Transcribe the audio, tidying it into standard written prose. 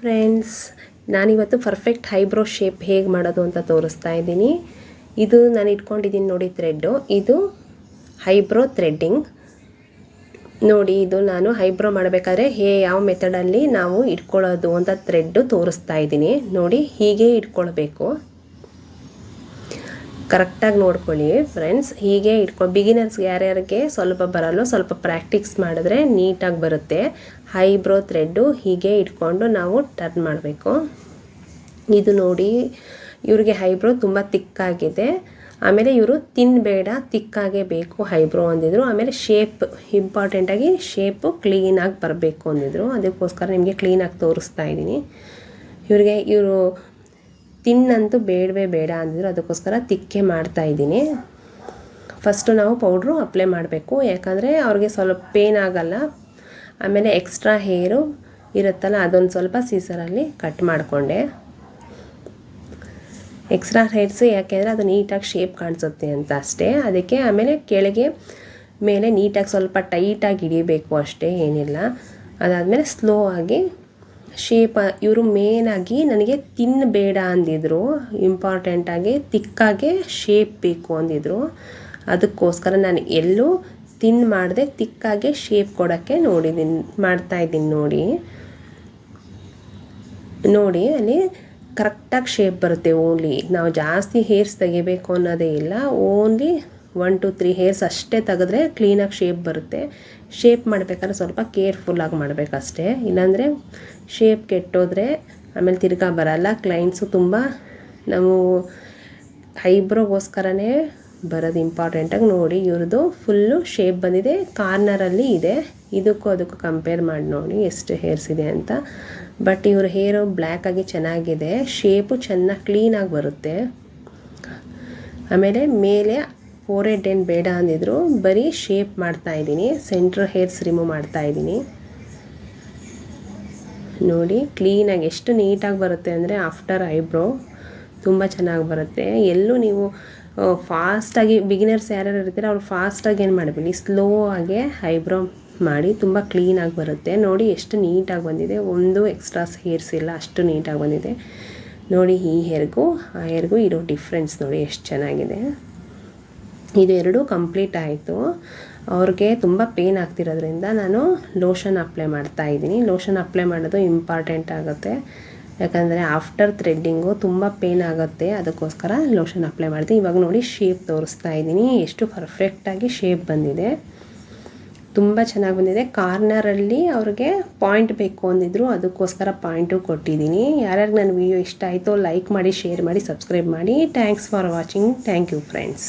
Friends, ನಾನಿವತ್ತು perfect eyebrow shape ಹೇಗೆ ಮಾಡೋದು ಅಂತ ತೋರಿಸ್ತಾ ಇದ್ದೀನಿ. ಇದು ನಾನು ಇಟ್ಕೊಂಡಿದ್ದೀನಿ ನೋಡಿ ಥ್ರೆಡ್ಡು, ಇದು ಐಬ್ರೋ ಥ್ರೆಡ್ಡಿಂಗ್ ನೋಡಿ. ಇದು ನಾನು ಐಬ್ರೋ ಮಾಡಬೇಕಾದ್ರೆ ಯಾವ ಮೆಥಡಲ್ಲಿ ನಾವು ಇಟ್ಕೊಳ್ಳೋದು ಅಂತ ಥ್ರೆಡ್ಡು ತೋರಿಸ್ತಾ ಇದ್ದೀನಿ ನೋಡಿ. ಹೀಗೆ ಇಟ್ಕೊಳ್ಬೇಕು, ಕರೆಕ್ಟಾಗಿ ನೋಡ್ಕೊಳ್ಳಿ ಫ್ರೆಂಡ್ಸ್. ಹೀಗೆ ಬಿಗಿನರ್ಸ್ಗೆ ಯಾರ್ಯಾರಿಗೆ ಸ್ವಲ್ಪ ಬರಲ್ಲೋ ಸ್ವಲ್ಪ ಪ್ರಾಕ್ಟೀಸ್ ಮಾಡಿದ್ರೆ ನೀಟಾಗಿ ಬರುತ್ತೆ. ಐಬ್ರೋ ಥ್ರೆಡ್ಡು ಹೀಗೆ ಇಟ್ಕೊಂಡು ನಾವು ಟರ್ನ್ ಮಾಡಬೇಕು. ಇದು ನೋಡಿ, ಇವ್ರಿಗೆ ಐಬ್ರೋ ತುಂಬ ತಿಕ್ಕಾಗಿದೆ. ಆಮೇಲೆ ಇವರು ತಿನ್ನಬೇಡ, ತಿಕ್ಕಾಗೇ ಬೇಕು ಐಬ್ರೋ ಅಂದಿದ್ರು. ಆಮೇಲೆ ಶೇಪ್ ಇಂಪಾರ್ಟೆಂಟಾಗಿ ಶೇಪು ಕ್ಲೀನಾಗಿ ಬರಬೇಕು ಅಂದಿದ್ರು. ಅದಕ್ಕೋಸ್ಕರ ನಿಮಗೆ ಕ್ಲೀನಾಗಿ ತೋರಿಸ್ತಾ ಇದ್ದೀನಿ. ಇವರು ತಿನ್ನಂತೂ ಬೇಡವೇ ಬೇಡ ಅಂದಿದ್ರು, ಅದಕ್ಕೋಸ್ಕರ ತಿಕ್ಕೆ ಮಾಡ್ತಾಯಿದ್ದೀನಿ. ಫಸ್ಟು ನಾವು ಪೌಡ್ರು ಅಪ್ಲೈ ಮಾಡಬೇಕು, ಯಾಕಂದರೆ ಅವ್ರಿಗೆ ಸ್ವಲ್ಪ ಪೇನ್ ಆಗಲ್ಲ. ಆಮೇಲೆ ಎಕ್ಸ್ಟ್ರಾ ಹೇರು ಇರುತ್ತಲ್ಲ, ಅದೊಂದು ಸ್ವಲ್ಪ ಸೀಸರಲ್ಲಿ ಕಟ್ ಮಾಡಿಕೊಂಡೆ. ಎಕ್ಸ್ಟ್ರಾ ಹೇರ್ಸ್ ಯಾಕೆಂದರೆ ಅದು ನೀಟಾಗಿ ಶೇಪ್ ಕಾಣಿಸುತ್ತೆ ಅಂತ ಅಷ್ಟೇ, ಅದಕ್ಕೆ. ಆಮೇಲೆ ಕೆಳಗೆ ಮೇಲೆ ನೀಟಾಗಿ ಸ್ವಲ್ಪ ಟೈಟಾಗಿ ಹಿಡಿಬೇಕು ಅಷ್ಟೇ, ಏನಿಲ್ಲ. ಅದಾದಮೇಲೆ ಸ್ಲೋ ಆಗಿ ಶೇಪ್. ಇವರು ಮೇನಾಗಿ ನನಗೆ ತಿನ್ನಬೇಡ ಅಂದಿದ್ರು, ಇಂಪಾರ್ಟೆಂಟಾಗಿ ತಿಕ್ಕಾಗೆ ಶೇಪ್ ಬೇಕು ಅಂದಿದ್ರು. ಅದಕ್ಕೋಸ್ಕರ ನಾನು ಎಲ್ಲೂ ಮಾಡಿದೆ, ತಿಕ್ಕಾಗೆ ಶೇಪ್ ಕೊಡೋಕ್ಕೆ ಮಾಡ್ತಾಯಿದ್ದೀನಿ ನೋಡಿ. ಅಲ್ಲಿ ಕರೆಕ್ಟಾಗಿ ಶೇಪ್ ಬರುತ್ತೆ. ಓನ್ಲಿ ನಾವು ಜಾಸ್ತಿ ಹೇರ್ಸ್ ತೆಗಿಬೇಕು ಅನ್ನೋದೇ ಇಲ್ಲ, ಓನ್ಲಿ 1 to 3 ಹೇರ್ಸ್ ಅಷ್ಟೇ ತೆಗೆದ್ರೆ ಕ್ಲೀನಾಗಿ ಶೇಪ್ ಬರುತ್ತೆ. ಶೇಪ್ ಮಾಡಬೇಕಾದ್ರೆ ಸ್ವಲ್ಪ ಕೇರ್ಫುಲ್ಲಾಗಿ ಮಾಡಬೇಕಷ್ಟೇ, ಇಲ್ಲಾಂದರೆ ಶೇಪ್ ಕೆಟ್ಟೋದ್ರೆ ಆಮೇಲೆ ತಿರ್ಗಾ ಬರಲ್ಲ. ಕ್ಲೈಂಟ್ಸು ತುಂಬ ನಾವು ಐಬ್ರೋಗೋಸ್ಕರನೇ ಬರೋದು ಇಂಪಾರ್ಟೆಂಟಾಗಿ ನೋಡಿ. ಇವ್ರದ್ದು ಫುಲ್ಲು ಶೇಪ್ ಬಂದಿದೆ, ಕಾರ್ನರಲ್ಲಿ ಇದೆ. ಅದಕ್ಕೂ ಕಂಪೇರ್ ಮಾಡಿ ನೋಡಿ ಎಷ್ಟು ಹೇರ್ಸ್ ಇದೆ ಅಂತ. ಬಟ್ ಇವ್ರ ಹೇರು ಬ್ಲ್ಯಾಕಾಗಿ ಚೆನ್ನಾಗಿದೆ, ಶೇಪು ಚೆನ್ನಾಗಿ ಕ್ಲೀನಾಗಿ ಬರುತ್ತೆ. ಆಮೇಲೆ ಮೇಲೆ ಫೋರ್ಹೆಡ್ ಏನು ಬೇಡ ಅಂದಿದ್ರು, ಬರೀ ಶೇಪ್ ಮಾಡ್ತಾಯಿದ್ದೀನಿ. ಸೆಂಟ್ರ್ ಹೇರ್ಸ್ ರಿಮೂವ್ ಮಾಡ್ತಾಯಿದ್ದೀನಿ ನೋಡಿ. ಕ್ಲೀನಾಗಿ ಎಷ್ಟು ನೀಟಾಗಿ ಬರುತ್ತೆ ಅಂದರೆ ಆಫ್ಟರ್ ಐಬ್ರೋ ತುಂಬ ಚೆನ್ನಾಗಿ ಬರುತ್ತೆ. ಎಲ್ಲೂ ನೀವು ಫಾಸ್ಟಾಗಿ ಬಿಗಿನರ್ಸ್ ಯಾರ್ಯಾರು ಇರ್ತೀರೋ ಅವ್ರು ಫಾಸ್ಟಾಗಿ ಏನು ಮಾಡಬೇಡಿ, ಸ್ಲೋ ಆಗಿ ಐಬ್ರೋ ಮಾಡಿ, ತುಂಬ ಕ್ಲೀನಾಗಿ ಬರುತ್ತೆ ನೋಡಿ. ಎಷ್ಟು ನೀಟಾಗಿ ಬಂದಿದೆ, ಒಂದು ಎಕ್ಸ್ಟ್ರಾಸ್ ಹೇರ್ಸ್ ಇಲ್ಲ, ಅಷ್ಟು ನೀಟಾಗಿ ಬಂದಿದೆ ನೋಡಿ. ಈ ಹೇರ್ಗೂ ಆ ಹೇರ್ಗೂ ಇರೋ ಡಿಫ್ರೆನ್ಸ್ ನೋಡಿ ಎಷ್ಟು ಚೆನ್ನಾಗಿದೆ. ಇದು ಎರಡೂ ಕಂಪ್ಲೀಟ್ ಆಯಿತು. ಅವ್ರಿಗೆ ತುಂಬ ಪೇನ್ ಆಗ್ತಿರೋದ್ರಿಂದ ನಾನು ಲೋಷನ್ ಅಪ್ಲೈ ಮಾಡ್ತಾಯಿದ್ದೀನಿ. ಲೋಷನ್ ಅಪ್ಲೈ ಮಾಡೋದು ಇಂಪಾರ್ಟೆಂಟ್ ಆಗುತ್ತೆ, ಯಾಕಂದರೆ ಆಫ್ಟರ್ ಥ್ರೆಡ್ಡಿಂಗು ತುಂಬ ಪೇನ್ ಆಗುತ್ತೆ. ಅದಕ್ಕೋಸ್ಕರ ಲೋಷನ್ ಅಪ್ಲೈ ಮಾಡ್ತೀನಿ. ಇವಾಗ ನೋಡಿ ಶೇಪ್ ತೋರಿಸ್ತಾ ಇದ್ದೀನಿ, ಎಷ್ಟು ಪರ್ಫೆಕ್ಟಾಗಿ ಶೇಪ್ ಬಂದಿದೆ, ತುಂಬ ಚೆನ್ನಾಗಿ ಬಂದಿದೆ. ಕಾರ್ನರಲ್ಲಿ ಅವ್ರಿಗೆ ಪಾಯಿಂಟ್ ಬೇಕು ಅಂದಿದ್ರು, ಅದಕ್ಕೋಸ್ಕರ ಪಾಯಿಂಟು ಕೊಟ್ಟಿದ್ದೀನಿ. ಯಾರ್ಯಾರಿಗೆ ನನ್ನ ವಿಡಿಯೋ ಇಷ್ಟ ಆಯಿತೋ ಲೈಕ್ ಮಾಡಿ, ಶೇರ್ ಮಾಡಿ, ಸಬ್ಸ್ಕ್ರೈಬ್ ಮಾಡಿ. Thanks for watching. Thank you friends.